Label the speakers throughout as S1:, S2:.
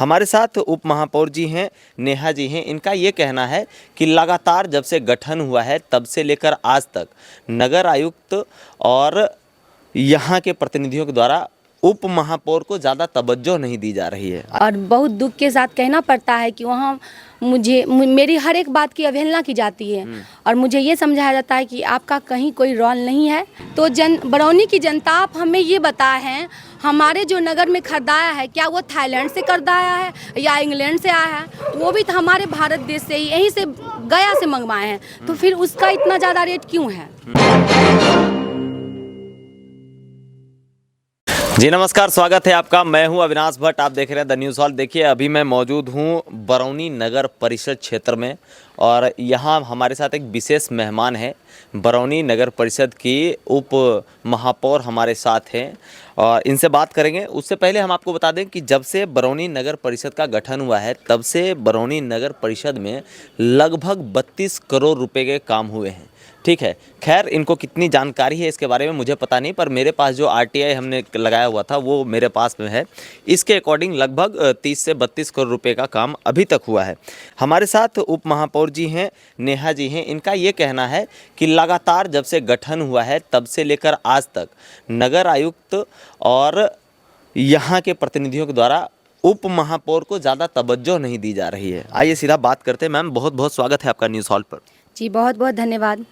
S1: हमारे साथ उप महापौर जी हैं, नेहा जी हैं। इनका ये कहना है कि लगातार जब से गठन हुआ है तब से लेकर आज तक नगर आयुक्त और यहाँ के प्रतिनिधियों के द्वारा उप महापौर को ज़्यादा तवज्जो नहीं दी जा रही है।
S2: और बहुत दुख के साथ कहना पड़ता है कि वहाँ मेरी हर एक बात की अवहेलना की जाती है और मुझे ये समझाया जाता है कि आपका कहीं कोई रोल नहीं है। तो बरौनी की जनता, आप हमें ये बताए हैं, हमारे जो नगर में खरीदाया है क्या वो थाईलैंड से खरीदाया है या इंग्लैंड से आया है? वो भी तो हमारे भारत देश से ही, यहीं से गया से मंगवाए हैं। तो फिर उसका इतना ज़्यादा रेट क्यों है?
S1: जी नमस्कार, स्वागत है आपका। मैं हूं अविनाश भट्ट, आप देख रहे हैं द न्यूज़ हॉल। देखिए, अभी मैं मौजूद हूं बरौनी नगर परिषद क्षेत्र में और यहां हमारे साथ एक विशेष मेहमान है। बरौनी नगर परिषद की उप महापौर हमारे साथ हैं और इनसे बात करेंगे। उससे पहले हम आपको बता दें कि जब से बरौनी नगर परिषद का गठन हुआ है तब से बरौनी नगर परिषद में लगभग 32 करोड़ रुपए के काम हुए हैं। ठीक है, खैर इनको कितनी जानकारी है इसके बारे में मुझे पता नहीं, पर मेरे पास जो आरटीआई हमने लगाया हुआ था वो मेरे पास में है। इसके अकॉर्डिंग लगभग 30 से 32 करोड़ रुपए का काम अभी तक हुआ है। हमारे साथ उप महापौर जी हैं, नेहा जी हैं। इनका ये कहना है कि लगातार जब से गठन हुआ है तब से लेकर आज तक नगर आयुक्त और यहाँ के प्रतिनिधियों के द्वारा उप महापौर को ज़्यादा तवज्जो नहीं दी जा रही है। आइए सीधा बात करते हैं। मैम, बहुत बहुत स्वागत है आपका न्यूज़ हॉल पर।
S2: जी बहुत बहुत धन्यवाद।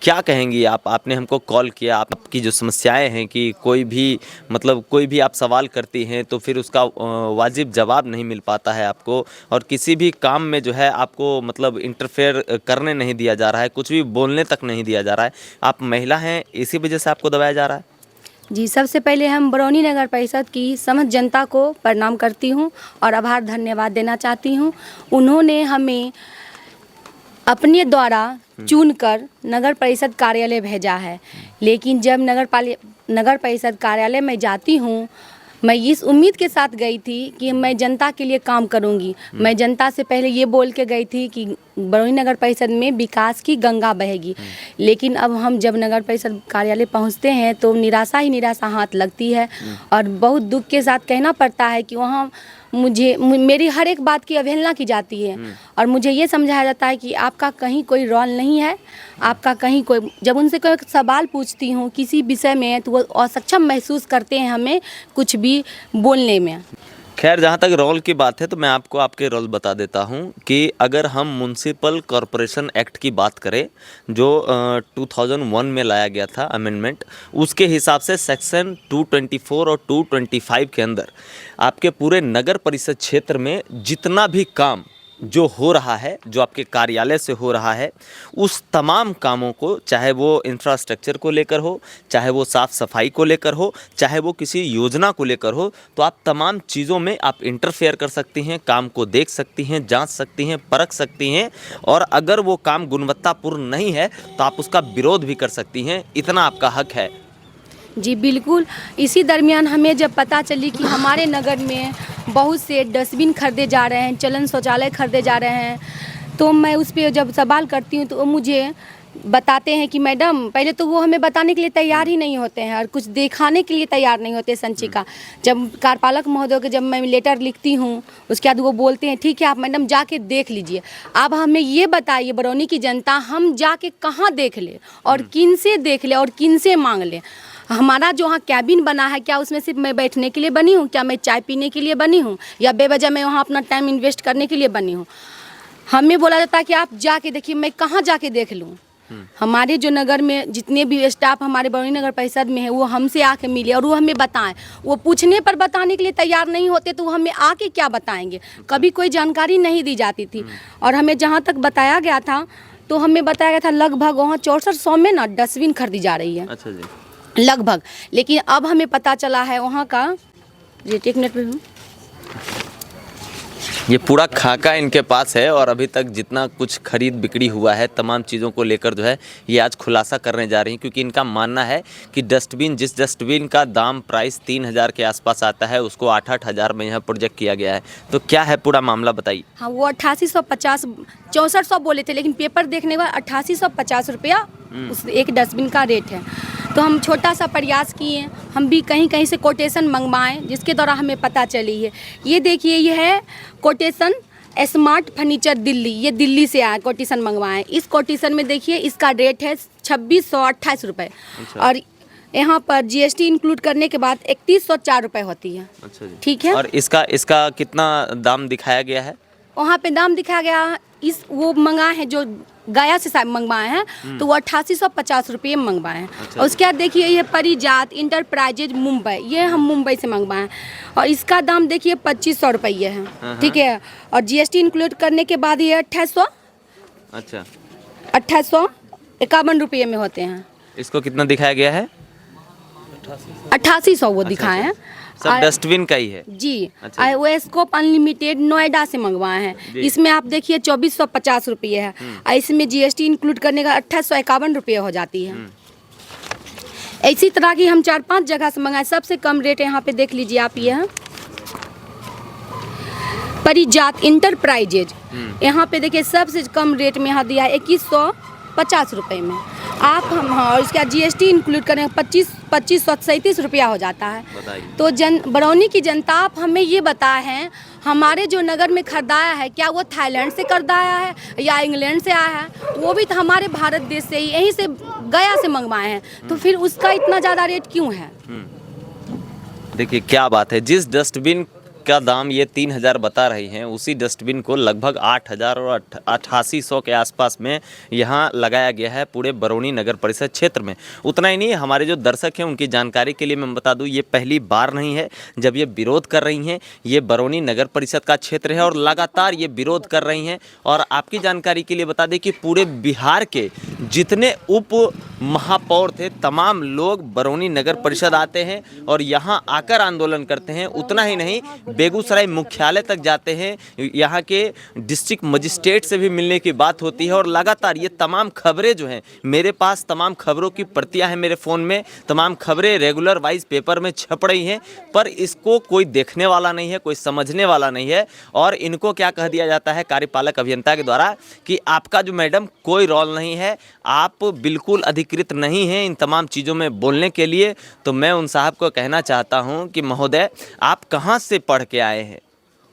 S1: क्या कहेंगी आप? आपने हमको कॉल किया, आपकी जो समस्याएं हैं कि कोई भी आप सवाल करती हैं तो फिर उसका वाजिब जवाब नहीं मिल पाता है आपको, और किसी भी काम में जो है आपको इंटरफेयर करने नहीं दिया जा रहा है, कुछ भी बोलने तक नहीं दिया जा रहा है। आप महिला हैं, इसी वजह से आपको दबाया जा रहा है?
S2: जी, सबसे पहले हम बरौनी नगर परिषद की समस्त जनता को प्रणाम करती हूँ और आभार धन्यवाद देना चाहती हूँ। उन्होंने हमें अपने द्वारा चुनकर नगर परिषद कार्यालय भेजा है, लेकिन जब नगर परिषद कार्यालय में जाती हूँ, मैं इस उम्मीद के साथ गई थी कि मैं जनता के लिए काम करूँगी। मैं जनता से पहले ये बोल के गई थी कि बरौनी नगर परिषद में विकास की गंगा बहेगी, लेकिन अब हम जब नगर परिषद कार्यालय पहुँचते हैं तो निराशा ही निराशा हाथ लगती है और बहुत दुख के साथ कहना पड़ता है कि वहाँ मेरी हर एक बात की अवहेलना की जाती है और मुझे ये समझाया जाता है कि आपका कहीं कोई रोल नहीं है, आपका कहीं कोई। जब उनसे कोई सवाल पूछती हूँ किसी विषय में तो वो असक्षम महसूस करते हैं हमें कुछ भी बोलने में।
S1: खैर, जहाँ तक रोल की बात है तो मैं आपको आपके रोल बता देता हूँ कि अगर हम म्युनिसिपल कॉरपोरेशन एक्ट की बात करें जो 2001 में लाया गया था अमेंडमेंट, उसके हिसाब से सेक्शन 224 और 225 के अंदर आपके पूरे नगर परिषद क्षेत्र में जितना भी काम जो हो रहा है, जो आपके कार्यालय से हो रहा है, उस तमाम कामों को, चाहे वो इंफ्रास्ट्रक्चर को लेकर हो, चाहे वो साफ़ सफाई को लेकर हो, चाहे वो किसी योजना को लेकर हो, तो आप तमाम चीज़ों में आप इंटरफेयर कर सकती हैं, काम को देख सकती हैं, जांच सकती हैं, परख सकती हैं, और अगर वो काम गुणवत्तापूर्ण नहीं है तो आप उसका विरोध भी कर सकती हैं। इतना आपका हक है।
S2: जी बिल्कुल। इसी दरमियान हमें जब पता चली कि हमारे नगर में बहुत से डस्टबिन खरीदे जा रहे हैं, चलन शौचालय खरीदे जा रहे हैं, तो मैं उस पर जब सवाल करती हूँ तो वो मुझे बताते हैं कि मैडम, पहले तो वो हमें बताने के लिए तैयार ही नहीं होते हैं और कुछ दिखाने के लिए तैयार नहीं होते संचिका। जब कार्यपालक महोदय के जब मैं लेटर लिखती हूँ उसके बाद वो बोलते हैं ठीक है आप मैडम जाके देख लीजिए। अब हमें ये बताइए बरौनी की जनता, हम जाके कहाँ देख ले और किन से देख ले और किन से मांग ले? हमारा जो वहाँ कैबिन बना है, क्या उसमें सिर्फ मैं बैठने के लिए बनी हूँ? क्या मैं चाय पीने के लिए बनी हूँ या बेवजह मैं वहाँ अपना टाइम इन्वेस्ट करने के लिए बनी हूँ? हमें बोला जाता है कि आप जाके देखिए। मैं कहाँ जाके देख लूँ? हमारे जो नगर में जितने भी स्टाफ हमारे बरौनी नगर परिषद में है वो हमसे आके मिले और वो हमें बताएं। वो पूछने पर बताने के लिए तैयार नहीं होते तो वो हमें आके क्या बताएंगे? कभी कोई जानकारी नहीं दी जाती थी। और हमें जहाँ तक बताया गया था तो हमें बताया गया था लगभग वहाँ 6400 में ना डस्टबिन खरीदी जा रही है।
S1: अच्छा जी,
S2: लगभग। लेकिन अब हमें पता चला है वहाँ का रेट, एक मिनट में
S1: ये पूरा खाका इनके पास है और अभी तक जितना कुछ खरीद बिक्री हुआ है तमाम चीज़ों को लेकर जो है ये आज खुलासा करने जा रही हैं, क्योंकि इनका मानना है कि जिस डस्टबिन का दाम प्राइस 3000 के आसपास आता है उसको 8-8 हज़ार में यहाँ प्रोजेक्ट किया गया है। तो क्या है पूरा मामला, बताइए।
S2: हाँ, वो 8850 6400 बोले थे, लेकिन पेपर देखने के बाद 8850 रुपया उस एक डस्टबिन का रेट है। तो हम छोटा सा प्रयास किए, हम भी कहीं कहीं से कोटेशन मंगवाएं, जिसके द्वारा हमें पता चली है। ये देखिए, ये है कोटेशन स्मार्ट फर्नीचर दिल्ली, ये दिल्ली से आया, कोटेशन मंगवाएं। इस कोटेशन में देखिए इसका रेट है 2628 रुपये। और यहाँ पर जीएसटी इंक्लूड करने के बाद 3104 रुपये होती है।
S1: अच्छा जी।
S2: ठीक है।
S1: और इसका कितना दाम दिखाया गया है?
S2: वहाँ पे दाम दिखाया गया, इस वो मंगाए हैं जो गया से मंगवाए हैं, तो वो 8850 रुपये में मंगवाए हैं।
S1: अच्छा।
S2: और उसके बाद देखिए ये परिजात इंटरप्राइजेज मुंबई, ये हम मुंबई से मंगवाए हैं, और इसका दाम देखिए 2500 रुपये है। ठीक है। और जीएसटी इंक्लूड करने के बाद ये 2851 रुपये में होते हैं।
S1: इसको कितना दिखाया गया है?
S2: 8800 वो दिखाए हैं।
S1: सब डस्टबिन का ही है
S2: जी।
S1: अच्छा।
S2: वो स्कोप अनलिमिटेड नोएडा से मंगवाए हैं। इसमें आप देखिए 2450 रुपये है, और इसमें जीएसटी इंक्लूड करने का 2851 रुपये हो जाती है। इसी तरह की हम 4-5 जगह से मंगाए। सबसे कम रेट यहाँ पे देख लीजिए आप, ये है परिजात इंटरप्राइजेज। यहाँ पे देखिए सबसे कम रेट में यहाँ दिया है 2150 रुपये में। आप हम और इसका जीएसटी इंक्लूड करें 2537 रुपया हो जाता है। तो बरौनी की जनता, आप हमें ये बताएं, हमारे जो नगर में खरीदाया है, क्या वो थाईलैंड से खरीदाया है या इंग्लैंड से आया है? वो भी तो हमारे भारत देश से ही, यहीं से गया से मंगवाए हैं, तो फिर उसका इतना ज़्यादा रेट क्यों है?
S1: देखिए क्या बात है, जिस डस्टबिन का दाम ये 3000 बता रही हैं, उसी डस्टबिन को लगभग 8000 और 8800 के आसपास में यहाँ लगाया गया है पूरे बरौनी नगर परिषद क्षेत्र में। उतना ही नहीं, हमारे जो दर्शक हैं उनकी जानकारी के लिए मैं बता दूं, ये पहली बार नहीं है जब ये विरोध कर रही हैं। ये बरौनी नगर परिषद का क्षेत्र है और लगातार ये विरोध कर रही हैं। और आपकी जानकारी के लिए बता दें कि पूरे बिहार के जितने उप महापौर थे, तमाम लोग बरौनी नगर परिषद आते हैं और यहाँ आकर आंदोलन करते हैं। उतना ही नहीं, बेगूसराय मुख्यालय तक जाते हैं, यहाँ के डिस्ट्रिक्ट मजिस्ट्रेट से भी मिलने की बात होती है। और लगातार ये तमाम खबरें जो हैं, मेरे पास तमाम खबरों की प्रतियां हैं मेरे फ़ोन में, तमाम खबरें रेगुलर वाइज पेपर में छप रही हैं, पर इसको कोई देखने वाला नहीं है, कोई समझने वाला नहीं है। और इनको क्या कह दिया जाता है कार्यपालक अभियंता के द्वारा कि आपका जो मैडम कोई रोल नहीं है, आप बिल्कुल अधिकृत नहीं हैं इन तमाम चीज़ों में बोलने के लिए। तो मैं उन साहब को कहना चाहता हूं कि महोदय, आप कहां से पढ़ के आए हैं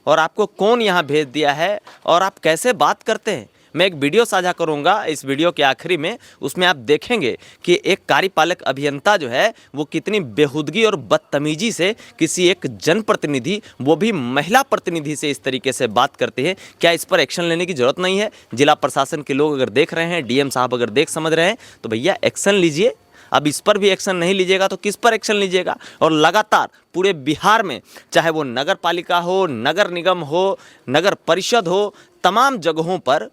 S1: और आपको कौन यहां भेज दिया है और आप कैसे बात करते हैं? मैं एक वीडियो साझा करूंगा इस वीडियो के आखिरी में, उसमें आप देखेंगे कि एक कार्यपालक अभियंता जो है वो कितनी बेहुदगी और बदतमीजी से किसी एक जनप्रतिनिधि, वो भी महिला प्रतिनिधि से इस तरीके से बात करते हैं। क्या इस पर एक्शन लेने की ज़रूरत नहीं है? जिला प्रशासन के लोग अगर देख रहे हैं, डीएम साहब अगर देख समझ रहे हैं, तो भैया एक्शन लीजिए। अब इस पर भी एक्शन नहीं लीजिएगा तो किस पर एक्शन लीजिएगा? और लगातार पूरे बिहार में, चाहे वो नगर पालिका हो, नगर निगम हो, नगर परिषद हो, तमाम जगहों पर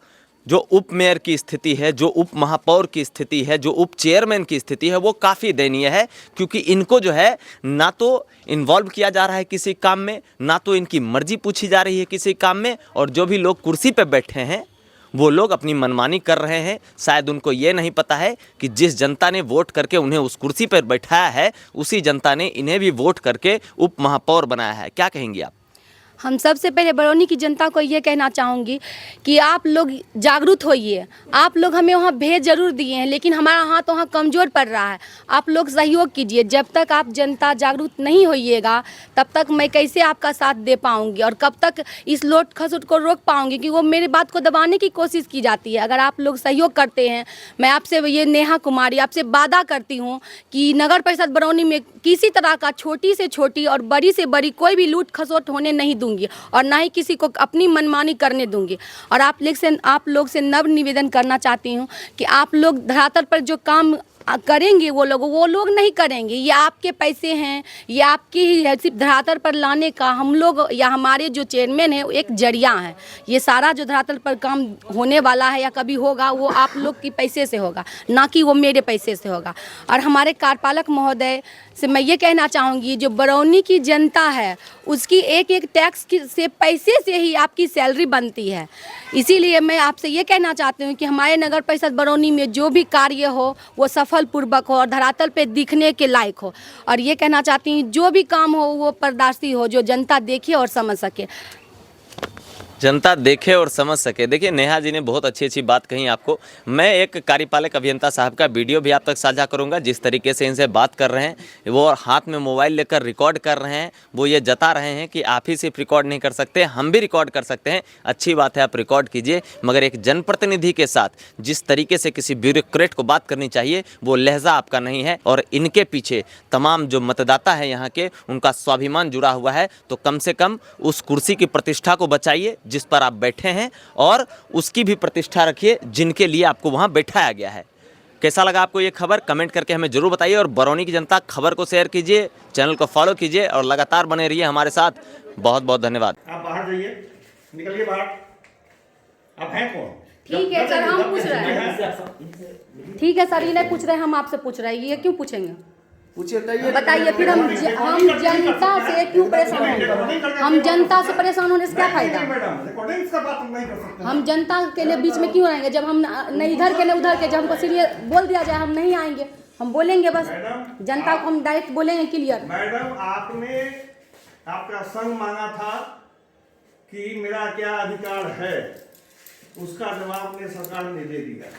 S1: जो उप मेयर की स्थिति है, जो उप महापौर की स्थिति है, जो उप चेयरमैन की स्थिति है, वो काफ़ी दयनीय है। क्योंकि इनको जो है ना तो इन्वॉल्व किया जा रहा है किसी काम में, ना तो इनकी मर्जी पूछी जा रही है किसी काम में। और जो भी लोग कुर्सी पर बैठे हैं वो लोग अपनी मनमानी कर रहे हैं। शायद उनको ये नहीं पता है कि जिस जनता ने वोट करके उन्हें उस कुर्सी पर बैठाया है, उसी जनता ने इन्हें भी वोट करके उप महापौर बनाया है। क्या कहेंगी आप?
S2: हम सबसे पहले बरौनी की जनता को ये कहना चाहूँगी कि आप लोग जागरूक होइए। आप लोग हमें वहाँ भेज जरूर दिए हैं, लेकिन हमारा हाथ वहाँ कमज़ोर पड़ रहा है। आप लोग सहयोग कीजिए। जब तक आप जनता जागरूक नहीं होइएगा, तब तक मैं कैसे आपका साथ दे पाऊँगी और कब तक इस लूट खसुट को रोक पाऊँगी? कि वो मेरी बात को दबाने की कोशिश की जाती है। अगर आप लोग सहयोग करते हैं, मैं आपसे ये नेहा कुमारी आपसे वादा करती हूँ कि नगर परिषद बरौनी में किसी तरह का छोटी से छोटी और बड़ी से बड़ी कोई भी लूट खसोट होने नहीं दूँगी और ना ही किसी को अपनी मनमानी करने दूंगी। और आप लोग से नव निवेदन करना चाहती हूँ कि आप लोग धरातल पर जो काम करेंगे वो लोग नहीं करेंगे। ये आपके पैसे हैं, ये आपकी ही है। सिर्फ धरातल पर लाने का हम लोग या हमारे जो चेयरमैन है, वो एक जरिया है। ये सारा जो धरातल पर काम होने वाला है या कभी होगा, वो आप लोग की पैसे से होगा, ना कि वो मेरे पैसे से होगा। और हमारे कार्यपालक महोदय से मैं ये कहना चाहूँगी, जो बरौनी की जनता है उसकी एक एक टैक्स से पैसे से ही आपकी सैलरी बनती है। इसीलिए मैं आपसे ये कहना चाहती हूँ कि हमारे नगर परिषद बरौनी में जो भी कार्य हो वो सफलपूर्वक हो और धरातल पे दिखने के लायक हो। और ये कहना चाहती हूँ जो भी काम हो वो पारदर्शी हो, जो जनता देखे और समझ सके।
S1: जनता देखे और समझ सके। देखिए नेहा जी ने बहुत अच्छी अच्छी बात कही आपको। मैं एक कार्यपालक अभियंता साहब का वीडियो भी आप तक साझा करूंगा, जिस तरीके से इनसे बात कर रहे हैं, वो हाथ में मोबाइल लेकर रिकॉर्ड कर रहे हैं, वो ये जता रहे हैं कि आप ही सिर्फ रिकॉर्ड नहीं कर सकते, हम भी रिकॉर्ड कर सकते हैं। अच्छी बात है, आप रिकॉर्ड कीजिए, मगर एक जनप्रतिनिधि के साथ जिस तरीके से किसी ब्यूरोक्रेट को बात करनी चाहिए वो लहजा आपका नहीं है। और इनके पीछे तमाम जो मतदाता है यहाँ के, उनका स्वाभिमान जुड़ा हुआ है, तो कम से कम उस कुर्सी की प्रतिष्ठा को बचाइए जिस पर आप बैठे हैं, और उसकी भी प्रतिष्ठा रखिए जिनके लिए आपको वहां बैठाया गया है। कैसा लगा आपको ये खबर, कमेंट करके हमें जरूर बताइए। और बरौनी की जनता, खबर को शेयर कीजिए, चैनल को फॉलो कीजिए और लगातार बने रहिए हमारे साथ। बहुत बहुत धन्यवाद।
S3: आप बाहर जाइए, निकलिए बाहर। आप हैं कौन?
S2: ठीक है सर, हम पूछ रहे हैं। ठीक है सर, ये नहीं पूछ रहे हैं, हम आपसे पूछ रहे हैं, ये क्यों पूछेंगे? बताइए फिर हम जनता से क्यों परेशान होंगे? हम जनता से परेशान होने से क्या फायदा? हम जनता के लिए बीच में क्यों आएंगे? जब हम न इधर के न उधर के, जब हमको सीरियस बोल दिया जाए हम नहीं आएंगे, हम बोलेंगे बस जनता को, हम डायरेक्ट बोलेंगे क्लियर।
S3: मैडम, आपने आपका संग मांगा था कि मेरा क्या अधिकार है, उसका जवाब ने सरकार ने दे दिया।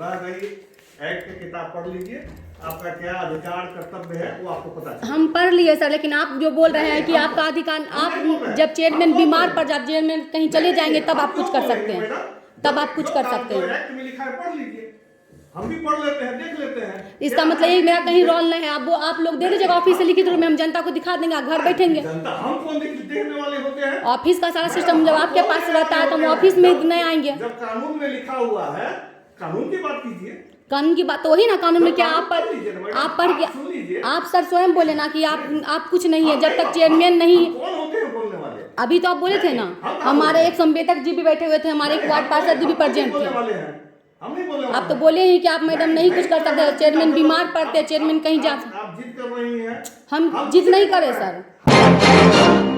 S3: रह गई एक्ट की किताब पढ़ लीजिए, आपका क्या अधिकार कर्तव्य है वो आपको पता चलेगा।
S2: हम पढ़ लिए सर, लेकिन आप जो बोल रहे हैं कि आपका अधिकार, आप जब चेयरमैन बीमार पड़ जाते, चेयरमैन कहीं चले जाएंगे तब आप कुछ कर सकते हैं, तब आप कुछ कर सकते हैं।
S3: एक्ट में लिखा है, पढ़ लीजिए, हम भी पढ़ लेते हैं, देख लेते हैं।
S2: इसका मतलब ये मेरा कहीं रोल नहीं है। आप लोग दे दीजिएगा ऑफिस से लिखित रूप में, हम जनता को दिखा देंगे, घर बैठेंगे।
S3: जनता हम कौन देखने वाले होते हैं?
S2: ऑफिस का सारा सिस्टम जब आपके पास रहता है तो हम ऑफिस में नहीं आएंगे।
S3: जब कानून में लिखा हुआ है, कानून की बात कीजिए।
S2: कानून की बात तो वही ना, कानून में क्या आप पढ़ के आप सर स्वयं बोले ना कि आप कुछ नहीं है जब तक चेयरमैन नहीं।
S3: कौन होते हैं बोलने वाले?
S2: अभी तो आप बोले थे ना, हमारे एक संवेदक जी भी बैठे हुए थे, हमारे एक वार्ड पार्षद जी भी प्रेजेंट थे।
S3: हम नहीं बोलने
S2: आप तो बोले ही कि आप मैडम नहीं कुछ कर सकते, चेयरमैन बीमार पड़ते, चेयरमैन कहीं जा।
S3: आप जिद कर रही हैं।
S2: हम जिद नहीं करे सर।